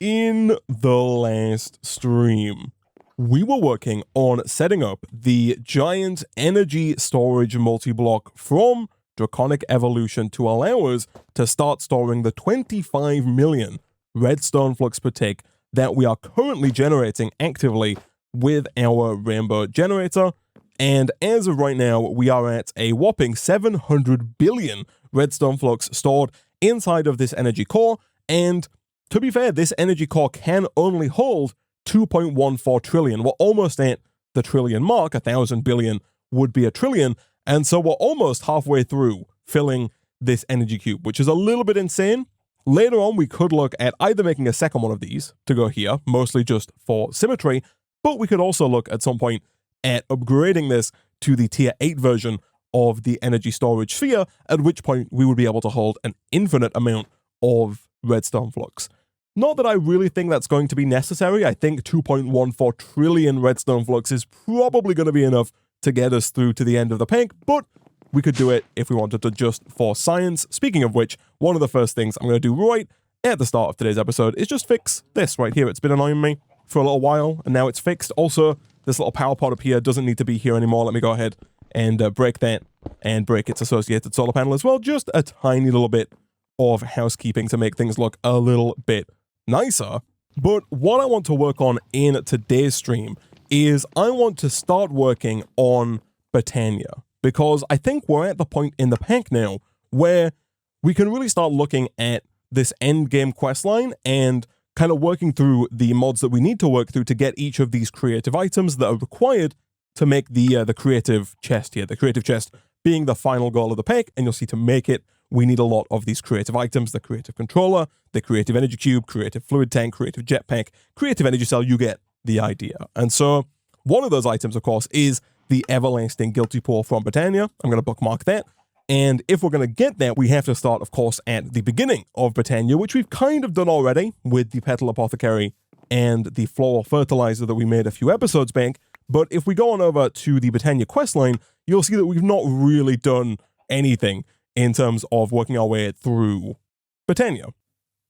in the last stream, we were working on setting up the giant energy storage multi-block from Draconic Evolution to allow us to start storing the 25 million redstone flux per tick that we are currently generating actively with our rainbow generator. And as of right now, we are at a whopping 700 billion redstone flux stored inside of this energy core. And to be fair, this energy core can only hold 2.14 trillion. We're almost at the trillion mark. 1,000 billion would be a trillion. And so we're almost halfway through filling this energy cube, which is a little bit insane. Later on, we could look at either making a second one of these to go here, mostly just for symmetry, but we could also look at some point at upgrading this to the tier 8 version of the energy storage sphere, at which point we would be able to hold an infinite amount of redstone flux. Not that I really think that's going to be necessary. I think 2.14 trillion redstone flux is probably going to be enough to get us through to the end of the pack, but we could do it if we wanted to just for science. Speaking of which, one of the first things I'm going to do right at the start of today's episode is just fix this right here. It's been annoying me for a little while, and now it's fixed. Also, this little power pod up here doesn't need to be here anymore. Let me go ahead and break that and break its associated solar panel as well. Just a tiny little bit of housekeeping to make things look a little bit nicer. But what I want to work on in today's stream is I want to start working on Botania, because I think we're at the point in the pack now where we can really start looking at this end game questline and kind of working through the mods that we need to work through to get each of these creative items that are required to make the creative chest here. The creative chest being the final goal of the pack, and you'll see to make it, we need a lot of these creative items: the creative controller, the creative energy cube, creative fluid tank, creative jetpack, creative energy cell. You get the idea. And so one of those items, of course, is the everlasting guilty pour from Botania. I'm going to bookmark that. And if we're going to get that, we have to start, of course, at the beginning of Botania, which we've kind of done already with the Petal Apothecary and the floral fertilizer that we made a few episodes back. But if we go on over to the Botania questline, you'll see that we've not really done anything in terms of working our way through Botania.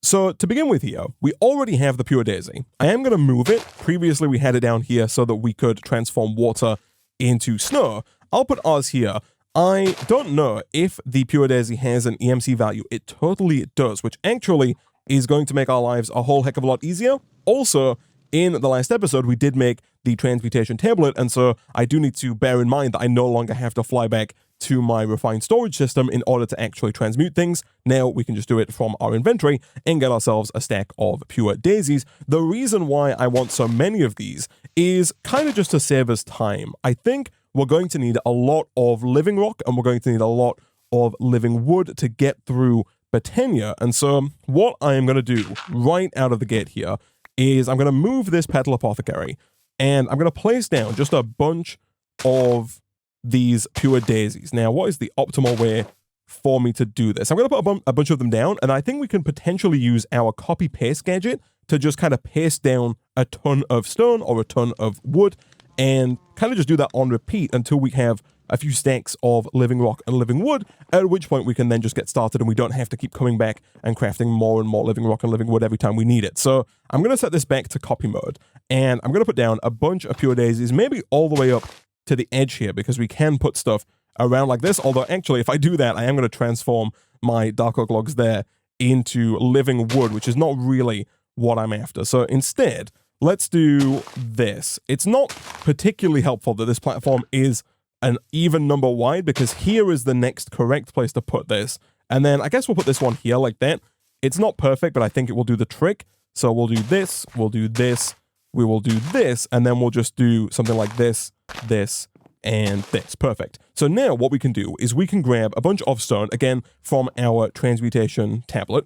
So to begin with here, we already have the Pure Daisy. I am going to move it. Previously, we had it down here so that we could transform water into snow. I'll put ours here. I don't know if the Pure Daisy has an EMC value. It totally does, which actually is going to make our lives a whole heck of a lot easier. Also, in the last episode, we did make the transmutation tablet, and so I do need to bear in mind that I no longer have to fly back to my refined storage system in order to actually transmute things. Now we can just do it from our inventory and get ourselves a stack of Pure Daisies. The reason why I want so many of these is kind of just to save us time. I think we're going to need a lot of living rock, and we're going to need a lot of living wood to get through Botania. And so what I am going to do right out of the gate here is I'm going to move this Petal Apothecary, and I'm going to place down just a bunch of these Pure Daisies. Now, what is the optimal way for me to do this? I'm going to put a bunch of them down, and I think we can potentially use our copy-paste gadget to just kind of paste down a ton of stone or a ton of wood, and kind of just do that on repeat until we have a few stacks of living rock and living wood, at which point we can then just get started and we don't have to keep coming back and crafting more and more living rock and living wood every time we need it. So I'm going to set this back to copy mode, and I'm going to put down a bunch of Pure Daisies, maybe all the way up to the edge here, because we can put stuff around like this. Although actually, if I do that, I am going to transform my dark oak logs there into living wood, which is not really what I'm after. So instead, let's do this. It's not particularly helpful that this platform is an even number wide, because here is the next correct place to put this. And then I guess we'll put this one here like that. It's not perfect, but I think it will do the trick. So we'll do this, we'll do this, we will do this, and then we'll just do something like this, this, and this. Perfect. So now what we can do is we can grab a bunch of stone, again, from our transmutation tablet.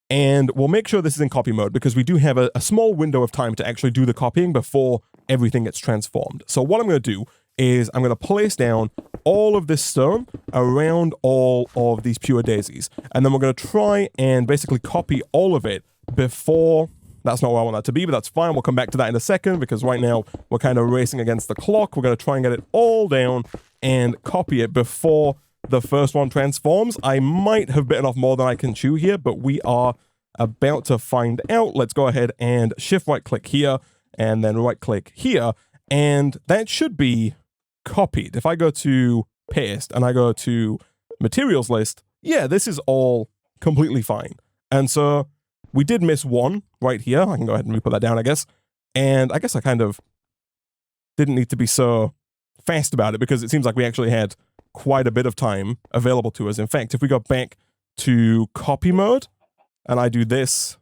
And we'll make sure this is in copy mode, because we do have a small window of time to actually do the copying before everything gets transformed. So what I'm going to do is I'm going to place down all of this stone around all of these Pure Daisies. And then we're going to try and basically copy all of it before... That's not where I want that to be, but that's fine. We'll come back to that in a second, because right now we're kind of racing against the clock. We're going to try and get it all down and copy it before the first one transforms. I might have bitten off more than I can chew here, but we are about to find out. Let's go ahead and shift right click here and then right click here. And that should be copied. If I go to paste and I go to materials list, yeah, this is all completely fine. And so we did miss one right here. I can go ahead and re-put that down, I guess. And I guess I kind of didn't need to be so fast about it because it seems like we actually had quite a bit of time available to us. In fact, if we go back to copy mode and I do this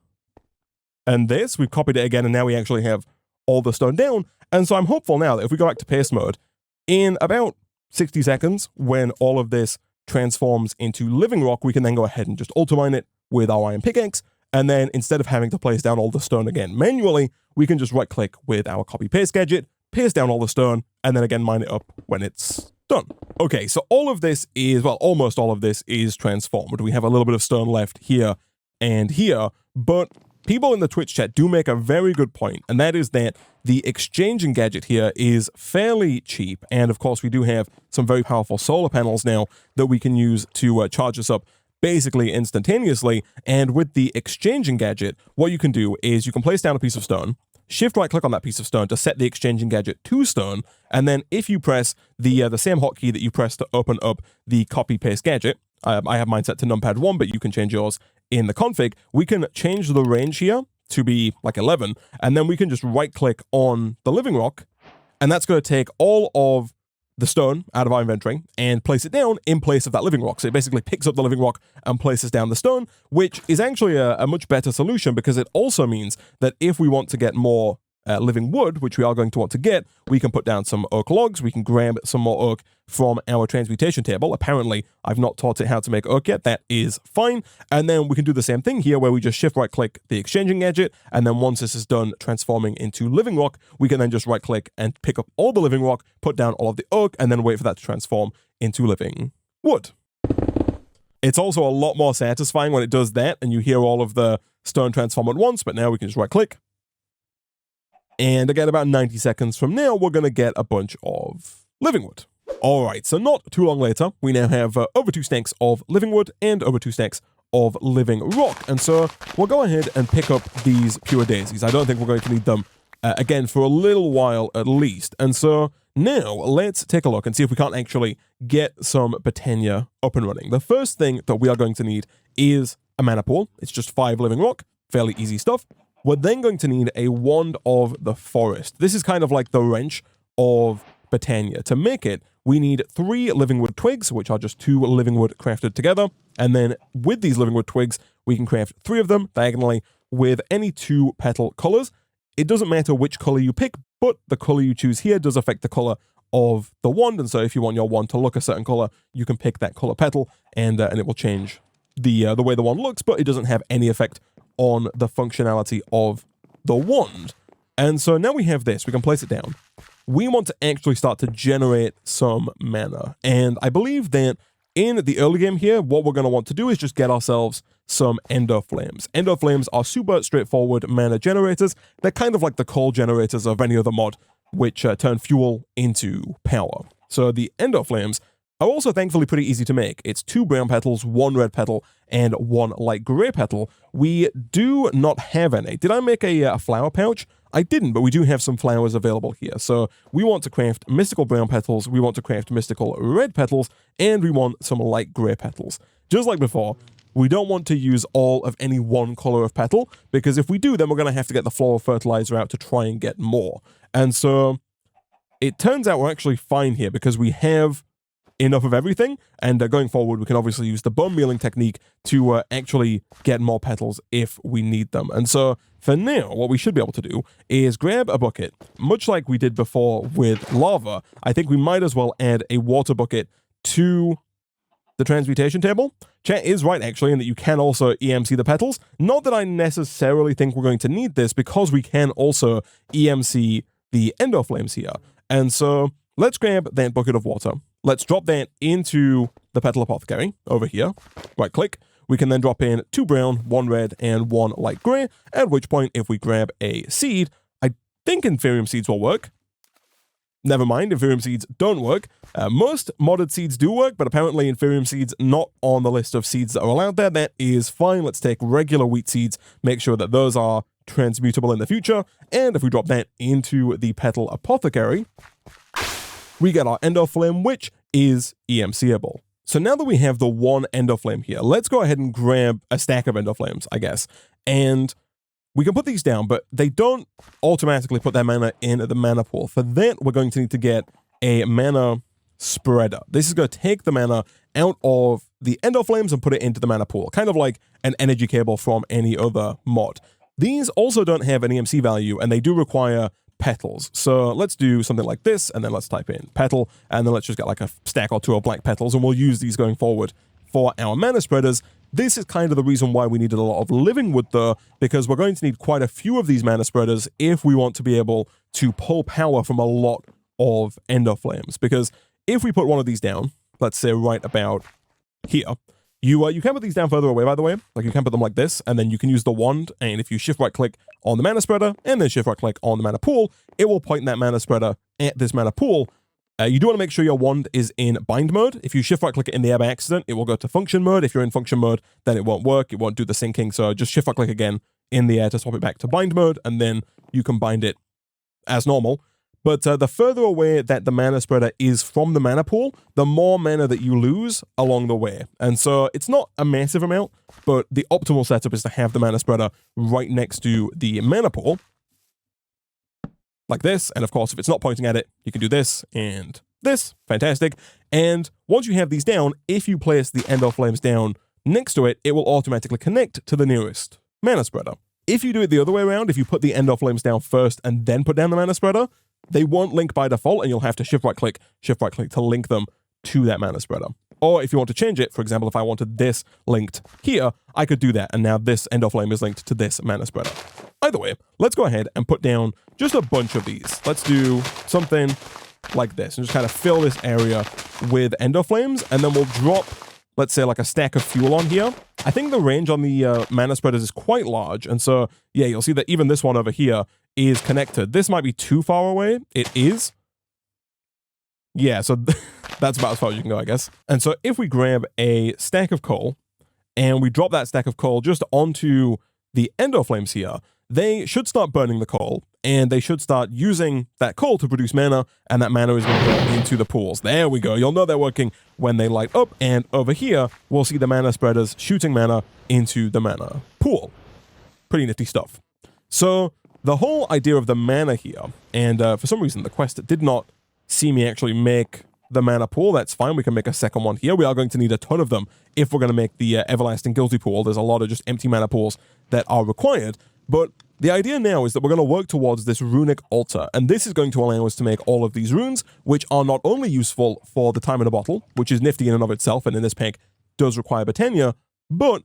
and this, we've copied it again and now we actually have all the stone down. And so I'm hopeful now that if we go back to paste mode, in about 60 seconds, when all of this transforms into living rock, we can then go ahead and just ultramine it with our iron pickaxe. And then instead of having to place down all the stone again manually, we can just right click with our copy paste gadget, paste down all the stone, and then again mine it up when it's done. Okay, so all of this is, well, almost all of this is transformed. We have a little bit of stone left here and here, but people in the Twitch chat do make a very good point, and that is that the exchanging gadget here is fairly cheap, and of course we do have some very powerful solar panels now that we can use to charge us up basically instantaneously. And with the exchanging gadget, what you can do is you can place down a piece of stone, shift right click on that piece of stone to set the exchanging gadget to stone, and then if you press the same hotkey that you press to open up the copy paste gadget, I have mine set to numpad 1, but you can change yours in the config, we can change the range here to be like 11, and then we can just right click on the living rock, and that's going to take all of the stone out of our inventory and place it down in place of that living rock. So it basically picks up the living rock and places down the stone, which is actually a much better solution because it also means that if we want to get more living wood, which we are going to want to get, we can put down some oak logs, we can grab some more oak from our transmutation table. Apparently, I've not taught it how to make oak yet. That is fine. And then we can do the same thing here where we just shift right click the exchanging gadget. And then once this is done transforming into living rock, we can then just right click and pick up all the living rock, put down all of the oak, and then wait for that to transform into living wood. It's also a lot more satisfying when it does that and you hear all of the stone transform at once, but now we can just right click. And again, about 90 seconds from now, we're going to get a bunch of living wood. All right, so not too long later, we now have over 2 stacks of living wood and over 2 stacks of living rock. And so we'll go ahead and pick up these pure daisies. I don't think we're going to need them again for a little while at least. And so now let's take a look and see if we can't actually get some botania up and running. The first thing that we are going to need is a mana pool. It's just 5 living rock, fairly easy stuff. We're then going to need a wand of the forest. This is kind of like the wrench of botania. To make it, we need 3 living wood twigs, which are just 2 living wood crafted together. And then with these living wood twigs, we can craft 3 of them diagonally with any 2 petal colors. It doesn't matter which color you pick, but the color you choose here does affect the color of the wand. And so if you want your wand to look a certain color, you can pick that color petal and it will change the way the wand looks, but it doesn't have any effect on the functionality of the wand. And so now we have this, we can place it down. We want to actually start to generate some mana. And I believe that in the early game here, what we're going to want to do is just get ourselves some ender flames. Ender flames are super straightforward mana generators. They're kind of like the coal generators of any other mod, which turn fuel into power. So the ender flames are also thankfully pretty easy to make. It's 2 brown petals, 1 red petal, and 1 light gray petal. We do not have any. Did I make a flower pouch? I didn't, but we do have some flowers available here. So we want to craft mystical brown petals, we want to craft mystical red petals, and we want some light gray petals. Just like before, we don't want to use all of any one color of petal, because if we do, then we're going to have to get the floral fertilizer out to try and get more. And so it turns out we're actually fine here because we have enough of everything, and going forward we can obviously use the bone mealing technique to actually get more petals if we need them. And so for now, what we should be able to do is grab a bucket, much like we did before with lava. I think we might as well add a water bucket to the transmutation table. Chat is right actually in that you can also EMC the petals. Not that I necessarily think we're going to need this, because we can also EMC the ender flames here. And so let's grab that bucket of water. Let's drop that into the petal apothecary over here. Right click. We can then drop in 2 brown, 1 red, and 1 light gray, at which point if we grab a seed, I think inferium seeds will work. never mind, inferium seeds don't work. Most modded seeds do work, but apparently inferium seeds not on the list of seeds that are allowed there. That is fine. Let's take regular wheat seeds, make sure that those are transmutable in the future, and if we drop that into the petal apothecary, we get our endo flame, which is EMCable. So now that we have the one endo flame here, let's go ahead and grab a stack of endo flames, I guess, and we can put these down, but they don't automatically put their mana in the mana pool. For that, we're going to need to get a mana spreader. This is going to take the mana out of the endo flames and put it into the mana pool, kind of like an energy cable from any other mod. These also don't have an EMC value, and they do require petals. So let's do something like this, and then let's type in petal, and then let's just get like a stack or two of black petals, and we'll use these going forward for our mana spreaders. This is kind of the reason why we needed a lot of living wood though, because we're going to need quite a few of these mana spreaders if we want to be able to pull power from a lot of endo flames. Because if we put one of these down, let's say right about here, you can put these down further away, by the way. Like you can put them like this, and then you can use the wand, and if you shift right click on the mana spreader and then shift right click on the mana pool, it will point that mana spreader at this mana pool. You do want to make sure your wand is in bind mode. If you shift right click it in the air by accident, it will go to function mode. If you're in function mode, then it won't work. It won't do the syncing. So just shift right click again in the air to swap it back to bind mode, and then you can bind it as normal. But the further away that the mana spreader is from the mana pool, the more mana that you lose along the way. And so it's not a massive amount, but the optimal setup is to have the mana spreader right next to the mana pool, like this. And of course, if it's not pointing at it, you can do this and this. Fantastic. And once you have these down, if you place the endo flames down next to it, it will automatically connect to the nearest mana spreader. If you do it the other way around, if you put the endo flames down first and then put down the mana spreader, they won't link by default, and you'll have to shift right click to link them to that mana spreader. Or if you want to change it, for example, if I wanted this linked here, I could do that, and now this endo flame is linked to this mana spreader. Either way, let's go ahead and put down just a bunch of these. Let's do something like this, and just kind of fill this area with endo flames, and then we'll drop, let's say, like a stack of fuel on here. I think the range on the mana spreaders is quite large, and so, yeah, you'll see that even this one over here is connected. This might be too far away. It is. Yeah, so that's about as far as you can go, I guess. And so if we grab a stack of coal, and we drop that stack of coal just onto the endo flames here, they should start burning the coal, and they should start using that coal to produce mana, and that mana is going to go into the pools. There we go. You'll know they're working when they light up, and over here, we'll see the mana spreaders shooting mana into the mana pool. Pretty nifty stuff. So the whole idea of the mana here, and for some reason the quest did not see me actually make the mana pool. That's fine. We can make a second one here. We are going to need a ton of them if we're going to make the everlasting guilty pool. There's a lot of just empty mana pools that are required. But the idea now is that we're going to work towards this runic altar, and this is going to allow us to make all of these runes, which are not only useful for the time in a bottle, which is nifty in and of itself, and in this pack does require botania, but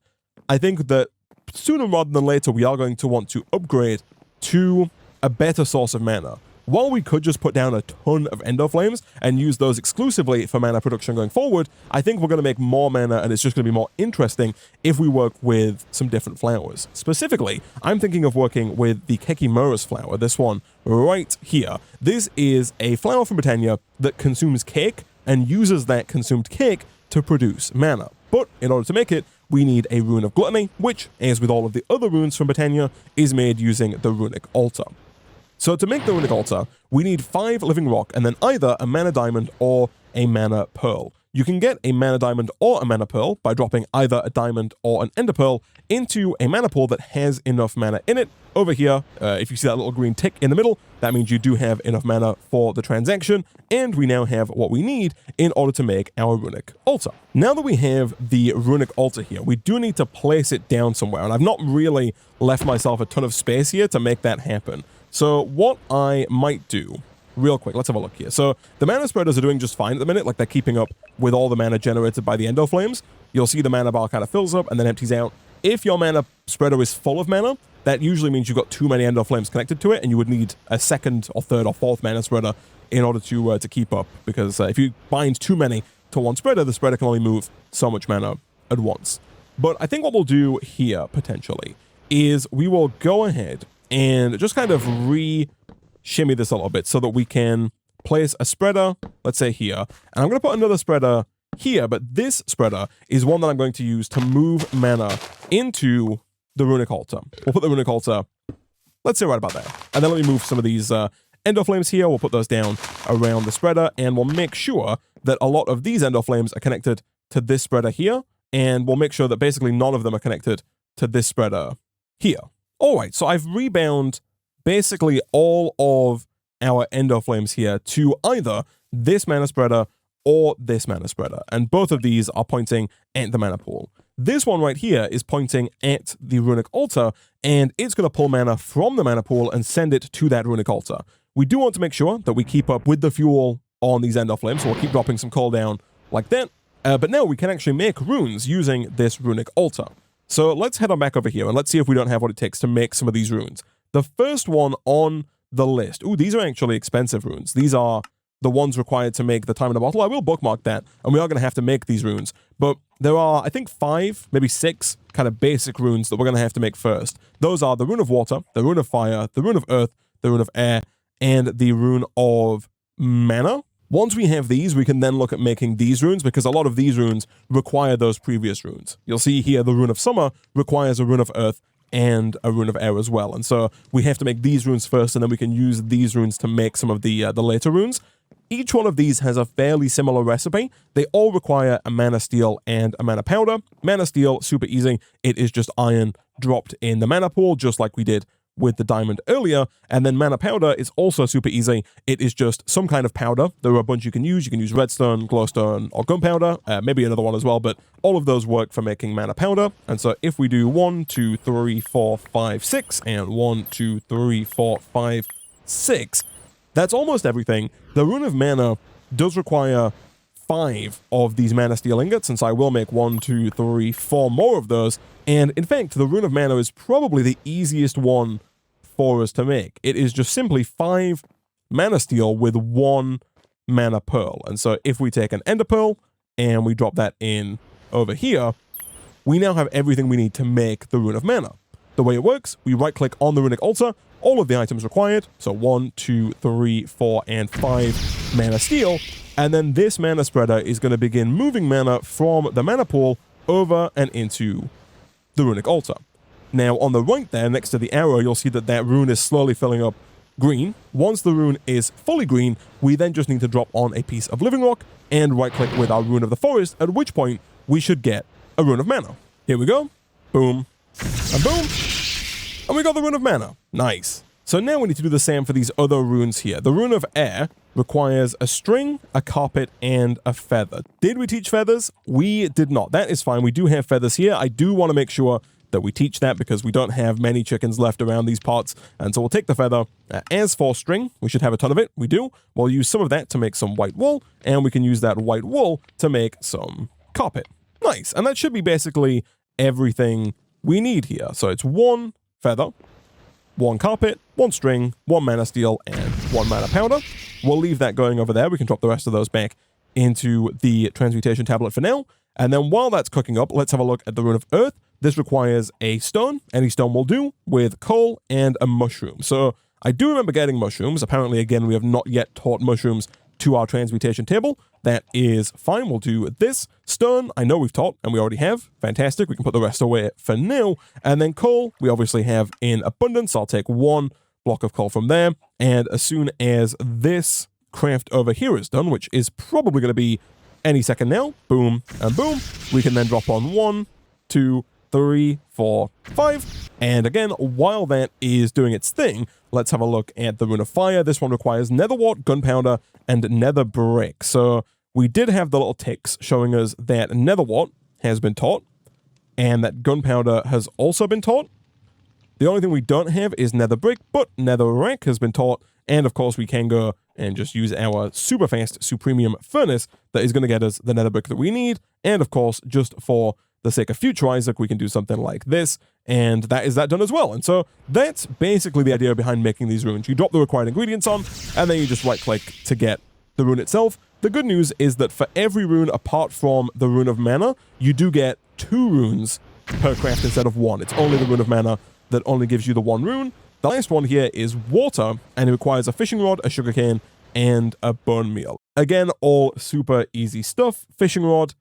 I think that sooner rather than later we are going to want to upgrade to a better source of mana. While we could just put down a ton of endo flames and use those exclusively for mana production going forward, I think we're going to make more mana, and it's just going to be more interesting if we work with some different flowers. Specifically, I'm thinking of working with the Kekimura's flower, this one right here. This is a flower from Botania that consumes cake and uses that consumed cake to produce mana. But in order to make it, we need a rune of gluttony, which, as with all of the other runes from Botania, is made using the runic altar. So to make the runic altar, we need 5 living rock and then either a mana diamond or a mana pearl. You can get a mana diamond or a mana pearl by dropping either a diamond or an ender pearl into a mana pool that has enough mana in it. Over here, if you see that little green tick in the middle, that means you do have enough mana for the transaction, and we now have what we need in order to make our runic altar. Now that we have the runic altar here, we do need to place it down somewhere, and I've not really left myself a ton of space here to make that happen. So what I might do, real quick, let's have a look here. So the mana spreaders are doing just fine at the minute, like they're keeping up with all the mana generated by the endo flames. You'll see the mana bar kind of fills up and then empties out. If your mana spreader is full of mana, that usually means you've got too many endo flames connected to it, and you would need a second or third or fourth mana spreader in order to keep up. Because if you bind too many to one spreader, the spreader can only move so much mana at once. But I think what we'll do here, potentially, is we will go ahead and just kind of re-shimmy this a little bit so that we can place a spreader, let's say here, and I'm going to put another spreader here, but this spreader is one that I'm going to use to move mana into the runic altar. We'll put the runic altar, let's say right about there. And then let me move some of these ender flames here. We'll put those down around the spreader, and we'll make sure that a lot of these ender flames are connected to this spreader here, and we'll make sure that basically none of them are connected to this spreader here. All right, so I've rebound basically all of our ender flames here to either this mana spreader or this mana spreader, and both of these are pointing at the mana pool. This one right here is pointing at the runic altar, and it's going to pull mana from the mana pool and send it to that runic altar. We do want to make sure that we keep up with the fuel on these ender flames, so we'll keep dropping some coal down like that. But now we can actually make runes using this runic altar. So let's head on back over here and let's see if we don't have what it takes to make some of these runes. The first one on the list. Ooh, these are actually expensive runes. These are the ones required to make the time in a bottle. I will bookmark that, and we are going to have to make these runes. But there are, I think, 5, maybe 6 kind of basic runes that we're going to have to make first. Those are the rune of water, the rune of fire, the rune of earth, the rune of air, and the rune of mana. Once we have these, we can then look at making these runes, because a lot of these runes require those previous runes. You'll see here the rune of summer requires a rune of earth and a rune of air as well. And so we have to make these runes first, and then we can use these runes to make some of the later runes. Each one of these has a fairly similar recipe. They all require a mana steel and a mana powder. Mana steel, super easy. It is just iron dropped in the mana pool, just like we did with the diamond earlier. And then mana powder is also super easy. It is just some kind of powder. There are a bunch you can use. You can use redstone, glowstone, or gunpowder. Maybe another one as well, but all of those work for making mana powder. And so if we do 1, 2, 3, 4, 5, 6, and 1, 2, 3, 4, 5, 6, that's almost everything. The rune of mana does require 5 of these mana steel ingots, and so I will make 1, 2, 3, 4 more of those. And in fact, the rune of mana is probably the easiest one for us to make. It is just simply 5 mana steel with 1 mana pearl. And so if we take an ender pearl and we drop that in over here, we now have everything we need to make the rune of mana. The way it works, we right click on the runic altar, all of the items required, so 1, 2, 3, 4, and 5 mana steel, and then this mana spreader is going to begin moving mana from the mana pool over and into the runic altar. Now on the right there, next to the arrow, you'll see that that rune is slowly filling up green. Once the rune is fully green, we then just need to drop on a piece of living rock and right click with our rune of the forest, at which point we should get a rune of mana. Here we go. Boom. And boom. And we got the rune of mana. Nice. So now we need to do the same for these other runes here. The rune of air requires a string, a carpet, and a feather. Did we teach feathers? We did not. That is fine. We do have feathers here. I do want to make sure that we teach that because we don't have many chickens left around these parts. And so we'll take the feather. As for string, we should have a ton of it. We do. We'll use some of that to make some white wool, and we can use that white wool to make some carpet. Nice. And that should be basically everything we need here. So it's 1 feather, 1 carpet, 1 string, 1 mana steel, and 1 mana powder. We'll leave that going over there. We can drop the rest of those back into the transmutation tablet for now. And then while that's cooking up, let's have a look at the rune of earth. This requires a stone. Any stone will do, with coal and a mushroom. So I do remember getting mushrooms. Apparently, again, we have not yet taught mushrooms to our transmutation table. That is fine. We'll do this. Stone, I know we've taught, and we already have. Fantastic. We can put the rest away for now. And then coal, we obviously have in abundance. I'll take 1 block of coal from there. And as soon as this craft over here is done, which is probably going to be any second now, boom and boom, we can then drop on 1, 2, 3, 4, 5. And again, while that is doing its thing, let's have a look at the rune of fire. This one requires nether wart, gunpowder, and nether brick. So we did have the little ticks showing us that nether wart has been taught and that gunpowder has also been taught. The only thing we don't have is nether brick, but nether rack has been taught. And of course, we can go and just use our super fast supremium furnace that is going to get us the nether brick that we need. And of course, just for the sake of future Isaac, we can do something like this, and that is that done as well. And so that's basically the idea behind making these runes. You drop the required ingredients on, and then you just right-click to get the rune itself. The good news is that for every rune apart from the rune of mana, you do get 2 runes per craft instead of 1. It's only the rune of mana that only gives you the 1 rune. The last one here is water, and it requires a fishing rod, a sugarcane, and a bone meal. Again, all super easy stuff. Fishing rod,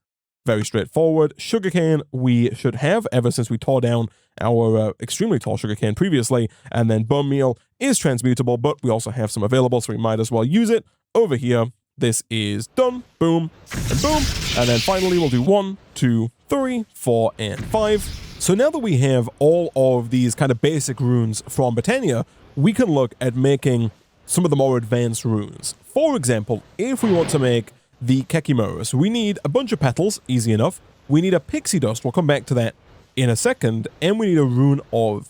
very straightforward. Sugarcane we should have ever since we tore down our extremely tall sugarcane previously. And then bone meal is transmutable, but we also have some available, so we might as well use it. Over here, this is done. Boom and boom. And then finally, we'll do 1, 2, 3, 4, and 5. So now that we have all of these kind of basic runes from Botania, we can look at making some of the more advanced runes. For example, if we want to make the Kekimurus, we need a bunch of petals, easy enough. We need a pixie dust, we'll come back to that in a second, and we need a rune of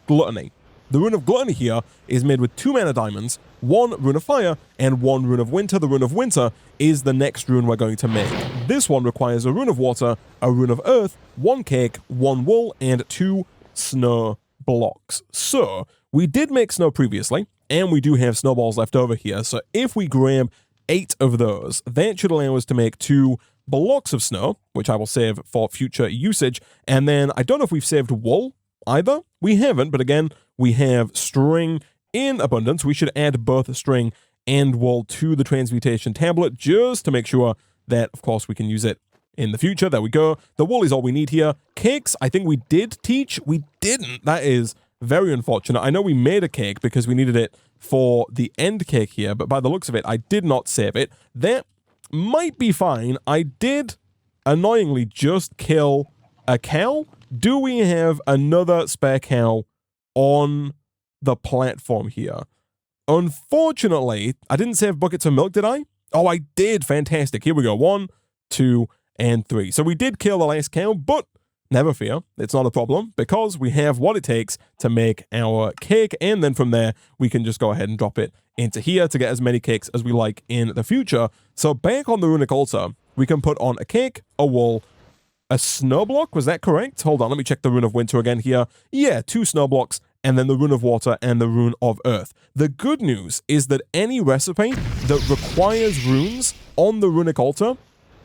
gluttony. The rune of gluttony here is made with 2 mana diamonds, 1 rune of fire, and 1 rune of winter. The rune of winter is the next rune we're going to make. This one requires a rune of water, a rune of earth, 1 cake, 1 wool, and 2 snow blocks. So, we did make snow previously, and we do have snowballs left over here. So if we grab 8 of those, that should allow us to make 2 blocks of snow, which I will save for future usage. And then I don't know if we've saved wool either. We haven't, but again, we have string in abundance. We should add both string and wool to the transmutation tablet just to make sure that, of course, we can use it in the future. There we go. The wool is all we need here. Cakes, I think we did teach. We didn't. That is very unfortunate. I know we made a cake because we needed it for the end cake here, but by the looks of it, I did not save it. That might be fine. I did annoyingly just kill a cow. Do we have another spare cow on the platform here? Unfortunately, I didn't save buckets of milk, did I? Oh, I did. Fantastic. Here we go. 1, 2, and 3. So we did kill the last cow, but never fear, it's not a problem because we have what it takes to make our cake, and then from there, we can just go ahead and drop it into here to get as many cakes as we like in the future. So back on the runic altar, we can put on a cake, a wool, a snow block, was that correct? Hold on, let me check the rune of winter again here. Yeah, 2 snow blocks, and then the rune of water and the rune of earth. The good news is that any recipe that requires runes on the runic altar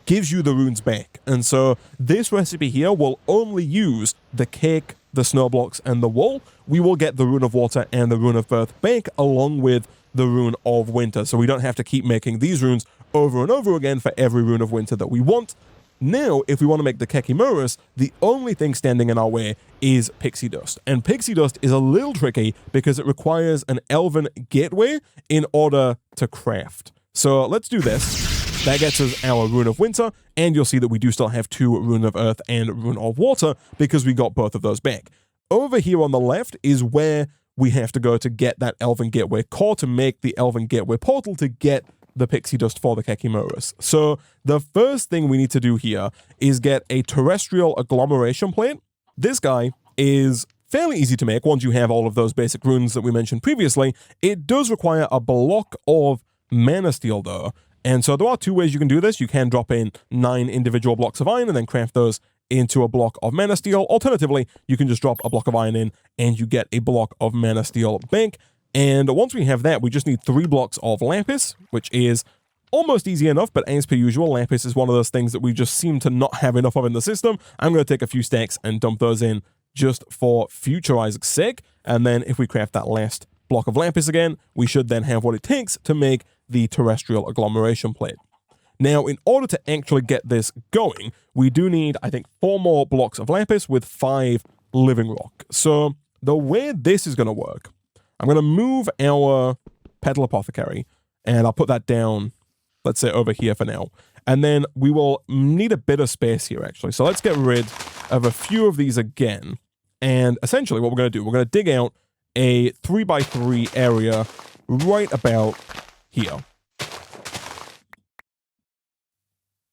gives you the runes back. And so this recipe here will only use the cake, the snow blocks, and the wool. We will get the rune of water and the rune of earth back along with the rune of winter. So we don't have to keep making these runes over and over again for every rune of winter that we want. Now, if we want to make the Kekimurus, the only thing standing in our way is pixie dust. And pixie dust is a little tricky because it requires an elven gateway in order to craft. So let's do this. That gets us our Rune of Winter, and you'll see that we do still have 2 Rune of Earth and Rune of Water because we got both of those back. Over here on the left is where we have to go to get that Elven Gateway core to make the Elven Gateway portal to get the pixie dust for the Kekimurus. So the first thing we need to do here is get a terrestrial agglomeration plate. This guy is fairly easy to make once you have all of those basic runes that we mentioned previously. It does require a block of mana steel though. And so there are 2 ways you can do this. You can drop in 9 individual blocks of iron and then craft those into a block of mana steel. Alternatively, you can just drop a block of iron in and you get a block of mana steel back. And once we have that, we just need 3 blocks of lapis, which is almost easy enough, but as per usual, lapis is one of those things that we just seem to not have enough of in the system. I'm going to take a few stacks and dump those in just for future Isaac's sake. And then if we craft that last block of lapis again, we should then have what it takes to make the terrestrial agglomeration plate. Now, in order to actually get this going, we do need, I think, 4 more blocks of lapis with 5 living rock. So the way this is going to work, I'm going to move our petal apothecary, and I'll put that down, let's say, over here for now. And then we will need a bit of space here, actually. So let's get rid of a few of these again. And essentially what we're going to do, we're going to dig out a 3x3 area right about here.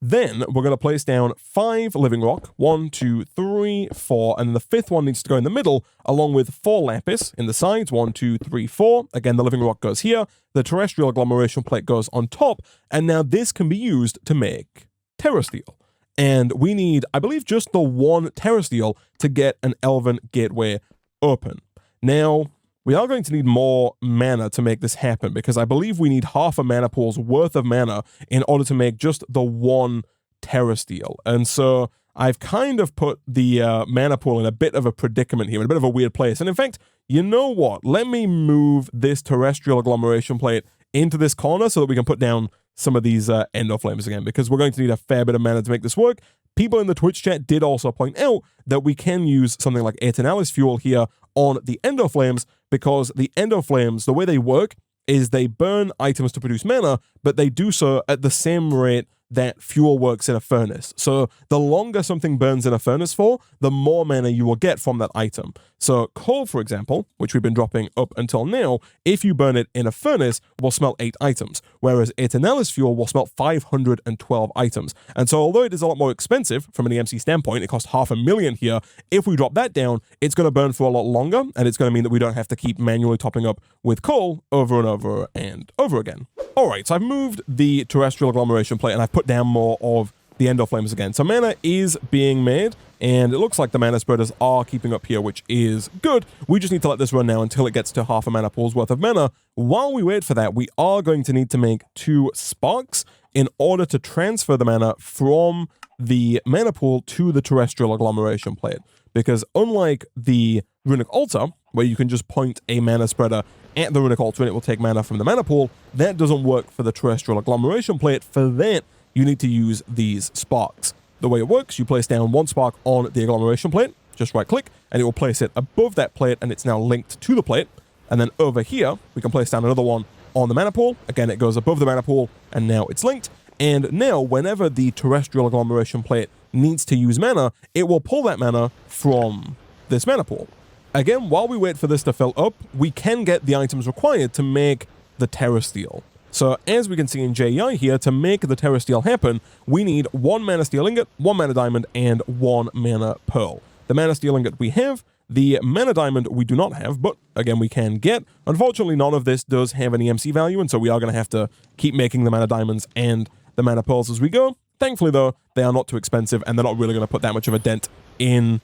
Then we're going to place down 5 living rock, 1, 2, 3, 4, and then the 5th one needs to go in the middle, along with 4 lapis in the sides, 1, 2, 3, 4. Again, the living rock goes here, the terrestrial agglomeration plate goes on top, and now this can be used to make terrasteel. And we need, I believe, just the 1 terrasteel to get an elven gateway open. Now, we are going to need more mana to make this happen because I believe we need half a mana pool's worth of mana in order to make just the 1 terrasteel. And so I've kind of put the mana pool in a bit of a predicament here, in a bit of a weird place. And in fact, you know what? Let me move this terrestrial agglomeration plate into this corner so that we can put down some of these ender flames again, because we're going to need a fair bit of mana to make this work. People in the Twitch chat did also point out that we can use something like Aeternalis fuel here on the ender flames, because the ender flames, the way they work is they burn items to produce mana, but they do so at the same rate that fuel works in a furnace. So the longer something burns in a furnace for, the more mana you will get from that item. So coal, for example, which we've been dropping up until now, if you burn it in a furnace, will smelt 8 items, whereas Aeternalis fuel will smelt 512 items. And so although it is a lot more expensive from an EMC standpoint, it costs $500,000 here, if we drop that down, it's going to burn for a lot longer, and it's going to mean that we don't have to keep manually topping up with coal over and over and over again. Alright, so I've moved the terrestrial agglomeration plate, and I've put down more of the ender flames again. So mana is being made, and it looks like the mana spreaders are keeping up here, which is good. We just need to let this run now until it gets to half a mana pool's worth of mana. While we wait for that, we are going to need to make 2 sparks in order to transfer the mana from the mana pool to the terrestrial agglomeration plate. Because unlike the runic altar, where you can just point a mana spreader at the runic altar and it will take mana from the mana pool, that doesn't work for the terrestrial agglomeration plate. For that, you need to use these sparks. The way it works, you place down 1 spark on the agglomeration plate, just right click, and it will place it above that plate, and it's now linked to the plate. And then over here, we can place down another one on the mana pool. Again, it goes above the mana pool, and now it's linked. And now, whenever the terrestrial agglomeration plate needs to use mana, it will pull that mana from this mana pool. Again, while we wait for this to fill up, we can get the items required to make the Terra Steel. So as we can see in JEI here, to make the Terra Steel happen, we need 1 mana steel ingot, 1 mana diamond, and 1 mana pearl. The mana steel ingot we have, the mana diamond we do not have, but again we can get. Unfortunately, none of this does have an EMC value, and so we are going to have to keep making the mana diamonds and the mana pearls as we go. Thankfully though, they are not too expensive, and they're not really going to put that much of a dent in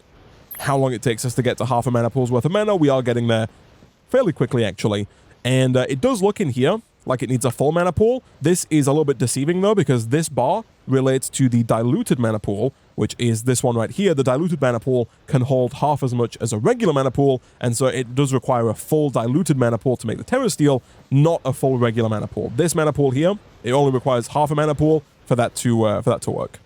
how long it takes us to get to half a mana pool's worth of mana. We are getting there fairly quickly actually, and it does look in here like it needs a full mana pool. This is a little bit deceiving though, because this bar relates to the diluted mana pool, which is this one right here. The diluted mana pool can hold half as much as a regular mana pool, and so it does require a full diluted mana pool to make the Terra Steel, not a full regular mana pool. This mana pool here, it only requires half a mana pool for that to work.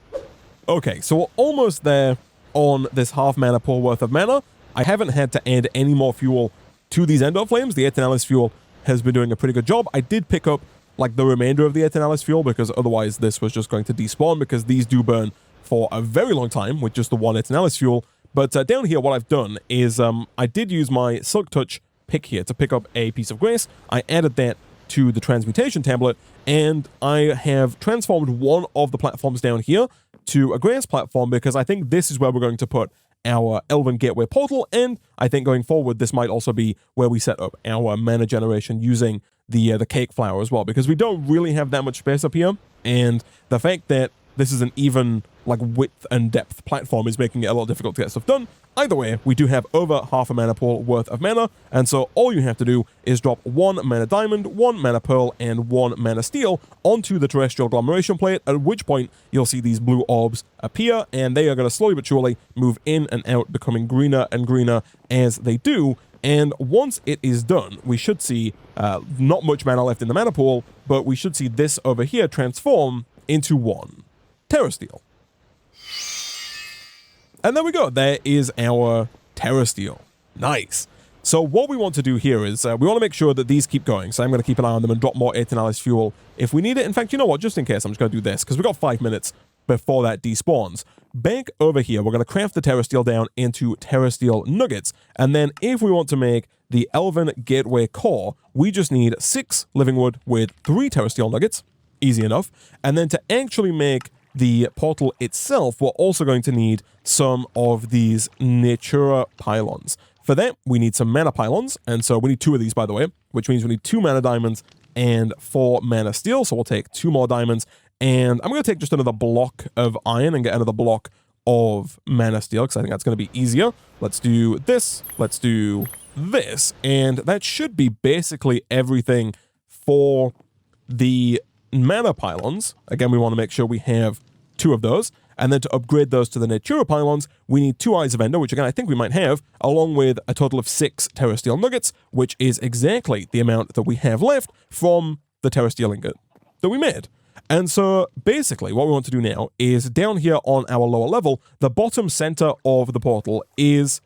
Okay, so we're almost there on this half mana pool worth of mana. I haven't had to add any more fuel to these ender flames. The Aeternalis fuel has been doing a pretty good job. I did pick up like the remainder of the Aeternalis fuel, because otherwise this was just going to despawn, because these do burn for a very long time with just the 1 Aeternalis fuel. But down here, what I've done is I did use my Silk Touch pick here to pick up a piece of grace. I added that to the transmutation tablet, and I have transformed one of the platforms down here to a grace platform, because I think this is where we're going to put our Elven Gateway portal, and I think going forward this might also be where we set up our mana generation using the cake flower as well, because we don't really have that much space up here, and the fact that this is an even like width and depth platform is making it a lot difficult to get stuff done. Either way, we do have over half a mana pool worth of mana, and so all you have to do is drop 1 mana diamond, 1 mana pearl, and 1 mana steel onto the terrestrial agglomeration plate, at which point you'll see these blue orbs appear, and they are going to slowly but surely move in and out, becoming greener and greener as they do. And once it is done, we should see not much mana left in the mana pool, but we should see this over here transform into 1 Terra Steel. And there we go. There is our Terra Steel. Nice. So what we want to do here is we want to make sure that these keep going. So I'm going to keep an eye on them and drop more Aeternalis fuel if we need it. In fact, you know what? Just in case, I'm just going to do this, because we've got 5 minutes before that despawns. Back over here, we're going to craft the Terra Steel down into Terra Steel nuggets. And then if we want to make the Elven Gateway core, we just need 6 living wood with 3 Terra Steel nuggets. Easy enough. And then to actually make the portal itself, we're also going to need some of these Natura pylons. For that, we need some mana pylons, and so we need 2 of these, by the way, which means we need 2 mana diamonds and 4 mana steel, so we'll take 2 more diamonds, and I'm going to take just another block of iron and get another block of mana steel, because I think that's going to be easier. Let's do this, let's do this, and that should be basically everything for the mana pylons. Again, we want to make sure we have 2 of those, and then to upgrade those to the Natura pylons, we need 2 Eyes of Ender, which again I think we might have, along with a total of 6 Terra Steel nuggets, which is exactly the amount that we have left from the terrasteel ingot that we made. And so basically what we want to do now is down here on our lower level, the bottom center of the portal is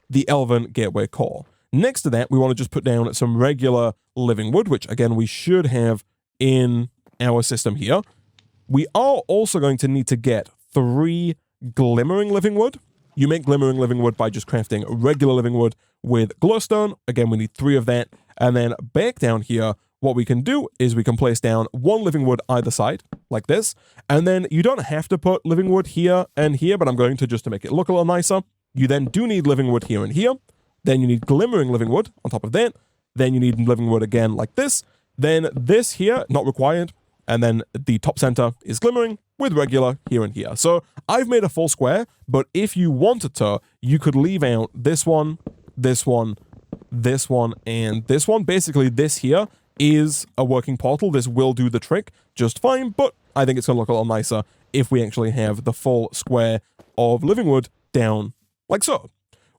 the ELVEN gateway core. Next to that, we want to just put down some regular living wood, which again, we should have in our system here. We are also going to need to get 3 glimmering living wood. You make glimmering living wood by just crafting regular living wood with glowstone. Again, we need 3 of that. And then back down here, what we can do is we can place down 1 living wood either side, like this. And then you don't have to put living wood here and here, but I'm going to just to make it look a little nicer. You then do need living wood here and here. Then you need glimmering living wood on top of that. Then you need living wood again like this. Then this here, not required. And then the top center is glimmering with regular here and here. So I've made a full square, but if you wanted to, you could leave out this one, this one, this one, and this one. Basically, this here is a working portal. This will do the trick just fine, but I think it's going to look a little nicer if we actually have the full square of living wood down like so.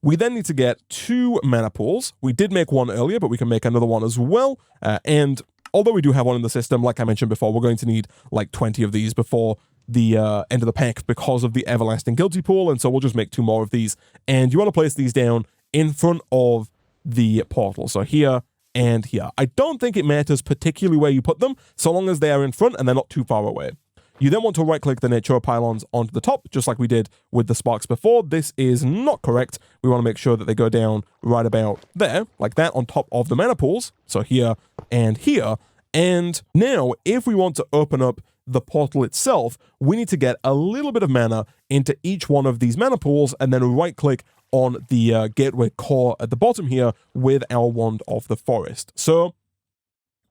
We then need to get 2 mana pools. We did make one earlier, but we can make another one as well. And although we do have one in the system, like I mentioned before, we're going to need like 20 of these before the end of the pack because of the everlasting guilty pool. And so we'll just make 2 more of these. And you want to place these down in front of the portal. So here and here. I don't think it matters particularly where you put them, so long as they are in front and they're not too far away. You then want to right-click the Natura pylons onto the top, just like we did with the sparks before. This is not correct. We want to make sure that they go down right about there, like that, on top of the mana pools. So here and here. And now, if we want to open up the portal itself, we need to get a little bit of mana into each one of these mana pools and then right-click on the gateway core at the bottom here with our Wand of the Forest. So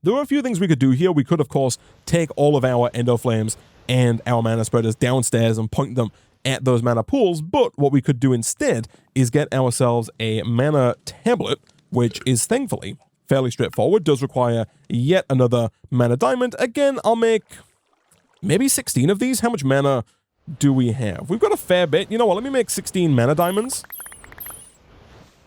there are a few things we could do here. We could, of course, take all of our Endo Flames and our mana spreaders downstairs and point them at those mana pools, but what we could do instead is get ourselves a mana tablet, which is thankfully fairly straightforward, does require yet another mana diamond. Again, I'll make maybe 16 of these. How much mana do we have? We've got a fair bit. You know what, let me make 16 mana diamonds.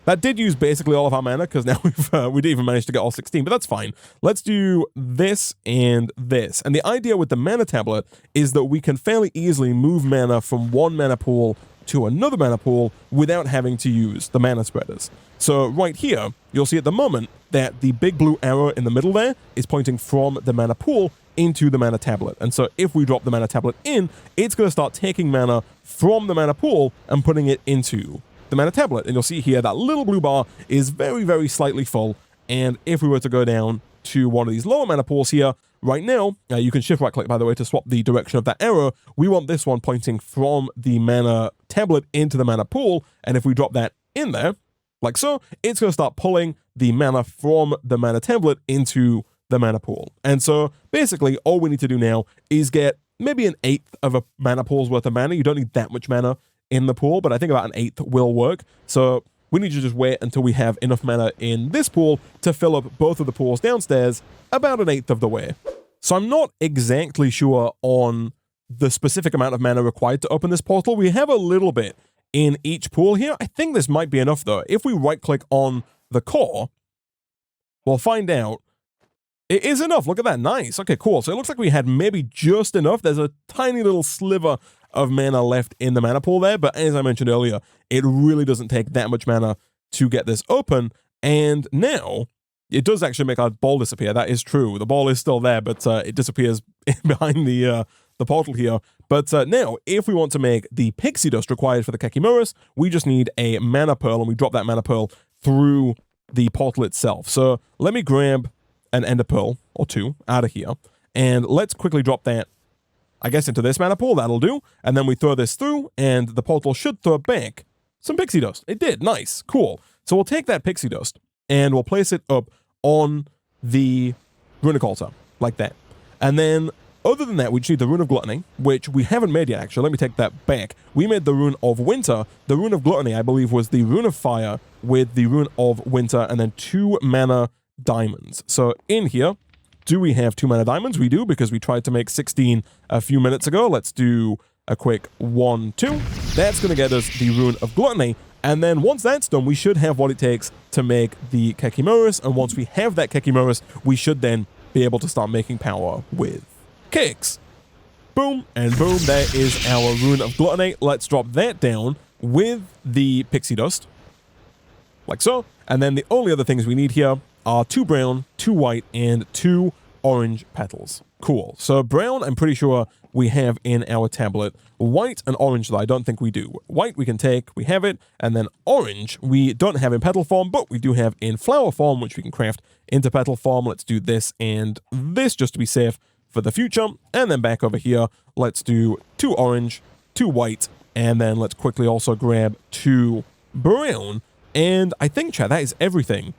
That did use basically all of our mana, because now we didn't even manage to get all 16, but that's fine. Let's do this and this. And the idea with the mana tablet is that we can fairly easily move mana from one mana pool to another mana pool without having to use the mana spreaders. So right here, you'll see at the moment that the big blue arrow in the middle there is pointing from the mana pool into the mana tablet. And so if we drop the mana tablet in, it's going to start taking mana from the mana pool and putting it into the mana tablet. And you'll see here that little blue bar is very, very slightly full. And if we were to go down to one of these lower mana pools here, right now, you can shift right click, by the way, to swap the direction of that arrow. We want this one pointing from the mana tablet into the mana pool. And if we drop that in there, like so, it's going to start pulling the mana from the mana tablet into the mana pool. And so basically all we need to do now is get maybe an eighth of a mana pool's worth of mana. You don't need that much mana in the pool, but I think about an eighth will work. So we need to just wait until we have enough mana in this pool to fill up both of the pools downstairs about an eighth of the way. So I'm not exactly sure on the specific amount of mana required to open this portal. We have a little bit in each pool here. I think this might be enough though. If we right click on the core, we'll find out it is enough. Look at that. Nice. Okay, cool. So it looks like we had maybe just enough. There's a tiny little sliver of mana left in the mana pool there, but as I mentioned earlier, it really doesn't take that much mana to get this open. And now it does actually make our ball disappear. That is true. The ball is still there, but it disappears behind the portal here. But now, if we want to make the pixie dust required for the Kakimurus, we just need a mana pearl, and we drop that mana pearl through the portal itself. So let me grab an ender pearl or 2 out of here, and let's quickly drop that, I guess, into this mana pool. That'll do. And then we throw this through, and the portal should throw back some pixie dust. It did. Nice. Cool. So we'll take that pixie dust, and we'll place it up on the runic altar, like that. And then, other than that, we just need the Rune of Gluttony, which we haven't made yet, actually. Let me take that back. We made the Rune of Winter. The Rune of Gluttony, I believe, was the Rune of Fire with the Rune of Winter, and then 2 mana diamonds. So in here, do we have 2 mana diamonds? We do, because we tried to make 16 a few minutes ago. Let's do a quick 1, 2. That's going to get us the Rune of Gluttony. And then once that's done, we should have what it takes to make the Kakimurus. And once we have that Kakimurus, we should then be able to start making power with cakes. Boom, and boom, there is our Rune of Gluttony. Let's drop that down with the pixie dust, like so. And then the only other things we need here are 2 brown, 2 white, and 2 orange petals. Cool. So brown, I'm pretty sure we have in our tablet. White and orange, though, I don't think we do. White we can take, we have it. And then orange, we don't have in petal form, but we do have in flower form, which we can craft into petal form. Let's do this and this just to be safe for the future. And then back over here, let's do 2 orange, 2 white, and then let's quickly also grab 2 brown. And I think, chat, that is everything.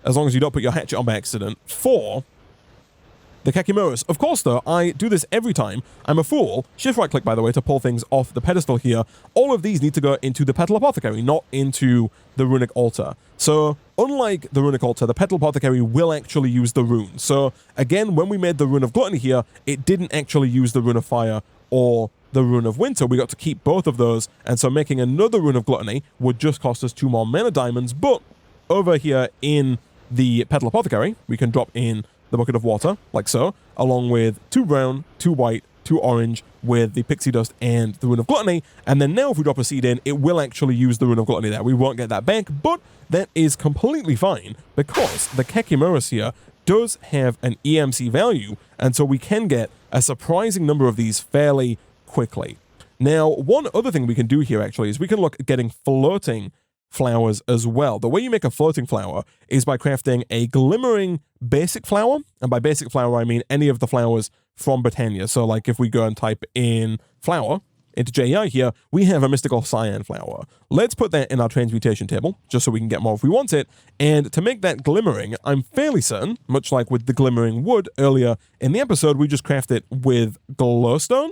As long as you don't put your hatchet on by accident for the Kakimurus. Of course, though, I do this every time. I'm a fool. Shift right click, by the way, to pull things off the pedestal here. All of these need to go into the Petal Apothecary, not into the Runic Altar. So, unlike the Runic Altar, the Petal Apothecary will actually use the rune. So, again, when we made the Rune of Gluttony here, it didn't actually use the Rune of Fire or the Rune of Winter. We got to keep both of those, and so making another Rune of Gluttony would just cost us 2 more mana diamonds, but over here in the Petal Apothecary, we can drop in the bucket of water, like so, along with 2 brown, 2 white, 2 orange, with the pixie dust and the Rune of Gluttony, and then now if we drop a seed in, it will actually use the Rune of Gluttony there. We won't get that back, but that is completely fine, because the Kakimurus here does have an EMC value, and so we can get a surprising number of these fairly quickly. Now, one other thing we can do here, actually, is we can look at getting floating flowers as well. The way you make a floating flower is by crafting a glimmering basic flower, and by basic flower I mean any of the flowers from Botania. So like if we go and type in flower into JEI here, we have a mystical cyan flower. Let's put that in our transmutation table, just so we can get more if we want it, and to make that glimmering, I'm fairly certain, much like with the glimmering wood earlier in the episode, we just craft it with glowstone,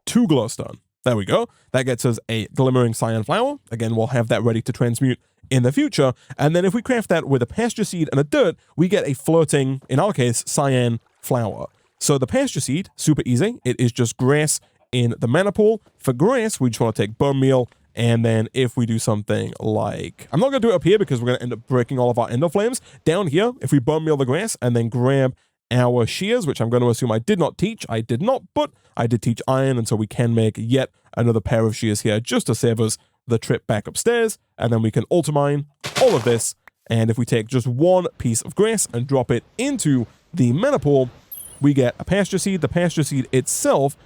2 glowstone. There we go. That gets us a glimmering cyan flower. Again, we'll have that ready to transmute in the future. And then if we craft that with a pasture seed and a dirt, we get a floating, in our case, cyan flower. So the pasture seed, super easy. It is just grass in the mana pool. For grass, we just want to take bone meal. And then if we do something like, I'm not going to do it up here because we're going to end up breaking all of our ender flames. Down here, if we bone meal the grass and then grab our shears, which I'm going to assume I did not teach. I did not, but I did teach iron, and so we can make yet another pair of shears here just to save us the trip back upstairs, and then we can ultimine all of this, and if we take just 1 piece of grass and drop it into the mana pool, we get a pasture seed. The pasture seed itself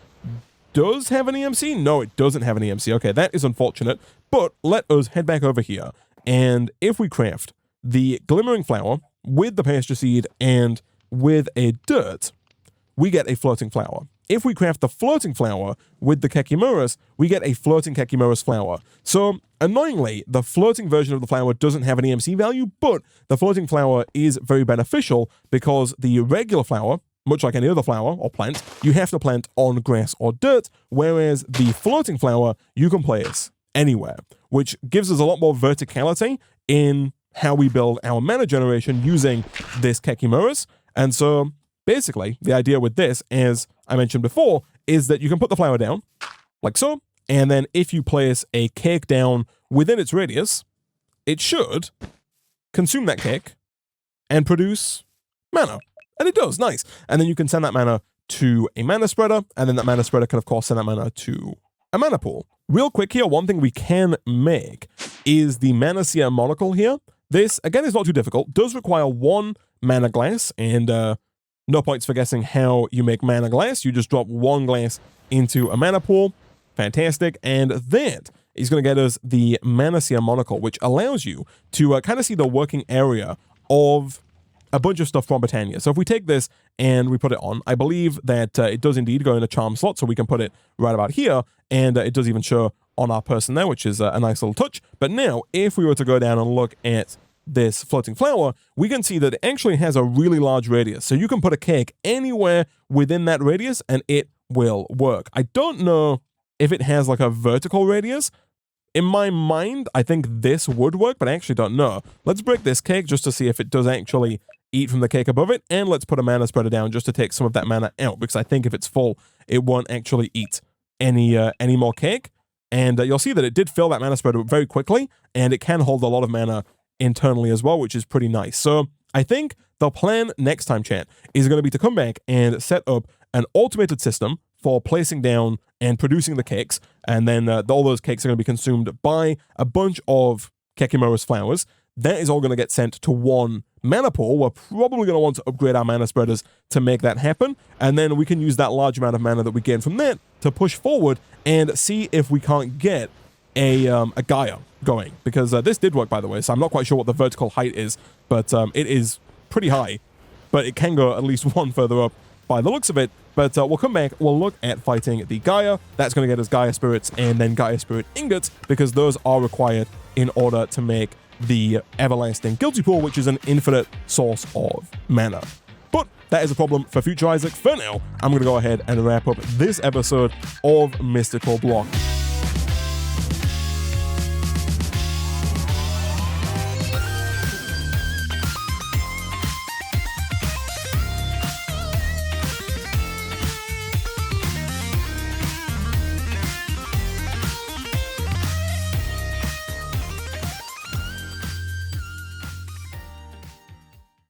does have an EMC? No, it doesn't have an EMC. Okay, that is unfortunate, but let us head back over here, and if we craft the glimmering flower with the pasture seed and with a dirt, we get a floating flower. If we craft the floating flower with the Kakimurus, we get a floating Kakimurus flower. So, annoyingly, the floating version of the flower doesn't have an EMC value, but the floating flower is very beneficial because the regular flower, much like any other flower or plant, you have to plant on grass or dirt, whereas the floating flower you can place anywhere, which gives us a lot more verticality in how we build our mana generation using this Kakimurus. And so, basically, the idea with this, as I mentioned before, is that you can put the flower down, like so, and then if you place a cake down within its radius, it should consume that cake and produce mana. And it does, nice. And then you can send that mana to a mana spreader, and then that mana spreader can, of course, send that mana to a mana pool. Real quick here, one thing we can make is the Mana Seer monocle here. This, again, is not too difficult. Does require 1 mana glass, and no points for guessing how you make mana glass. You just drop 1 glass into a mana pool. Fantastic. And that is going to get us the Mana Seer monocle, which allows you to kind of see the working area of a bunch of stuff from Botania. So if we take this and we put it on, I believe that it does indeed go in a charm slot, so we can put it right about here, and it does even show on our person there, which is a nice little touch. But now, if we were to go down and look at this floating flower, we can see that it actually has a really large radius. So you can put a cake anywhere within that radius and it will work. I don't know if it has like a vertical radius. In my mind, I think this would work, but I actually don't know. Let's break this cake just to see if it does actually eat from the cake above it. And let's put a mana spreader down just to take some of that mana out, because I think if it's full, it won't actually eat any more cake. And you'll see that it did fill that mana spreader very quickly, and it can hold a lot of mana internally as well, which is pretty nice. So I think the plan next time, chat, is going to be to come back and set up an automated system for placing down and producing the cakes, and then all those cakes are going to be consumed by a bunch of Kekimura's flowers. That is all going to get sent to one mana pool. We're probably going to want to upgrade our mana spreaders to make that happen, and then we can use that large amount of mana that we gain from that to push forward and see if we can't get a Gaia going, because this did work, by the way, so I'm not quite sure what the vertical height is, but it is pretty high, but it can go at least one further up by the looks of it. But we'll come back, we'll look at fighting the Gaia. That's going to get us Gaia Spirits and then Gaia Spirit Ingots, because those are required in order to make the Everlasting Guilty Pool, which is an infinite source of mana. But that is a problem for future Isaac. For now, I'm going to go ahead and wrap up this episode of Mystical Block.